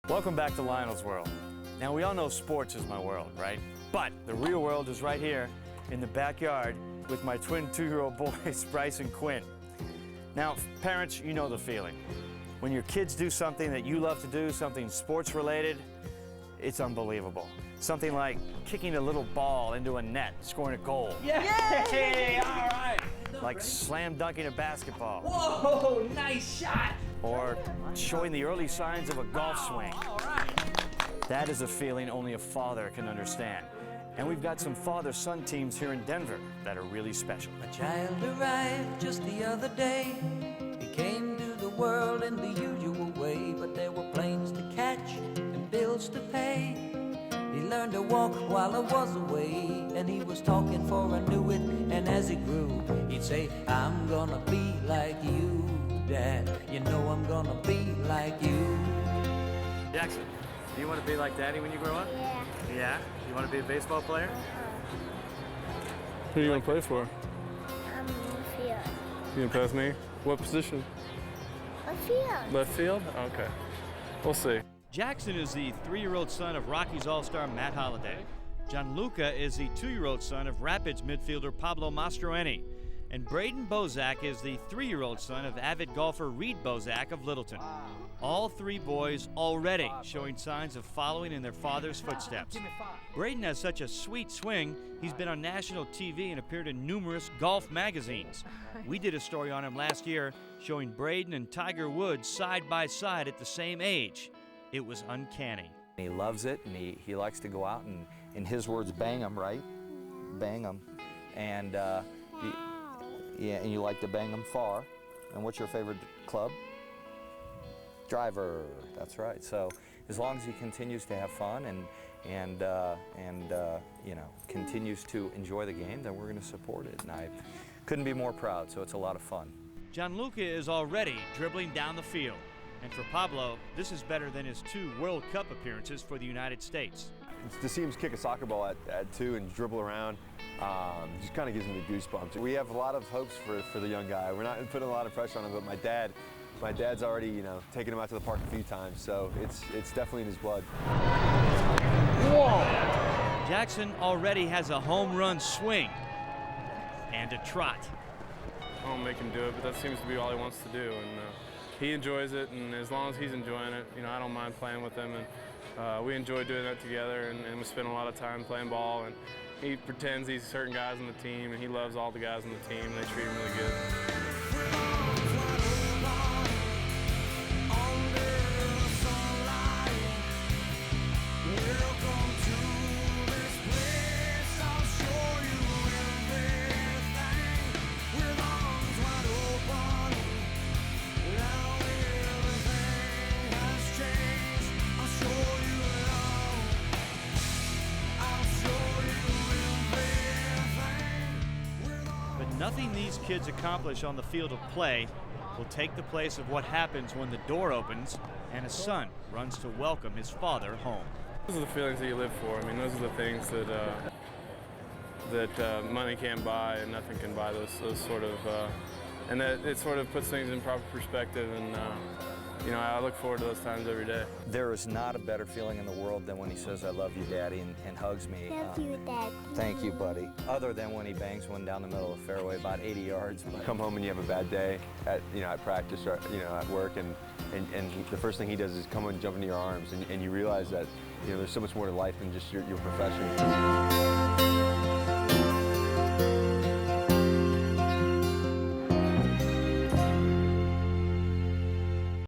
Welcome back to Lionel's World. Now, we all know sports is my world, right? But the real world is right here in the backyard with my twin 2-year-old boys, Bryce and Quinn. Now, parents, you know the feeling. When your kids do something that you love to do, something sports related, it's unbelievable. Something like kicking a little ball into a net, scoring a goal. Yeah! Yay! All right! Like slam dunking a basketball. Whoa, nice shot! Or showing the early signs of a golf swing. All right. That is a feeling only a father can understand. And we've got some father-son teams here in Denver that are really special. A child arrived just the other day. He came to the world in the usual way, but there were planes to catch and bills to pay. He learned to walk while I was away, and he was talking for I knew it. And as he grew, he'd say, I'm gonna be like you, Dad. You know I'm gonna be like you. Jackson, do you want to be like Daddy when you grow up? Yeah. Yeah? You want to be a baseball player? Who are you going to play for? Field. You going to pass me? What position? A field. Left field? Okay. We'll see. Jackson is the 3-year-old son of Rockies All-Star Matt Holliday. Gianluca is the 2-year-old son of Rapids midfielder Pablo Mastroeni. And Braden Bozak is the 3-year-old son of avid golfer Reed Bozak of Littleton. All 3 boys already showing signs of following in their father's footsteps. Braden has such a sweet swing, he's been on national TV and appeared in numerous golf magazines. We did a story on him last year showing Braden and Tiger Woods side by side at the same age. It was uncanny. He loves it, and he likes to go out and, in his words, bang them, right? Bang them. And, yeah, and you like to bang them far. And what's your favorite club? Driver, that's right. So as long as he continues to have fun and you know, continues to enjoy the game, then we're going to support it. And I couldn't be more proud, so it's a lot of fun. Gianluca is already dribbling down the field. And for Pablo, this is better than his 2 World Cup appearances for the United States. To see him kick a soccer ball at 2 and dribble around just kind of gives me the goosebumps. We have a lot of hopes for the young guy. We're not putting a lot of pressure on him, but my dad's already, you know, taken him out to the park a few times, so it's definitely in his blood. Whoa! Jackson already has a home run swing and a trot. I won't make him do it, but that seems to be all he wants to do. And he enjoys it, and as long as he's enjoying it, you know, I don't mind playing with him. And we enjoy doing that together, and we spend a lot of time playing ball. And he pretends he's certain guys on the team, and he loves all the guys on the team. They treat him really good. Nothing these kids accomplish on the field of play will take the place of what happens when the door opens and a son runs to welcome his father home. Those are the feelings that you live for. I mean, those are the things that money can't buy, and nothing can buy those sort of, and that it sort of puts things in proper perspective. And you know, I look forward to those times every day. There is not a better feeling in the world than when he says, I love you, Daddy, and hugs me. Love you, Dad. Thank you, buddy. Other than when he bangs one down the middle of the fairway about 80 yards. You come home and you have a bad day at practice or at work, and the first thing he does is come and jump into your arms, and you realize that, you know, there's so much more to life than just your profession.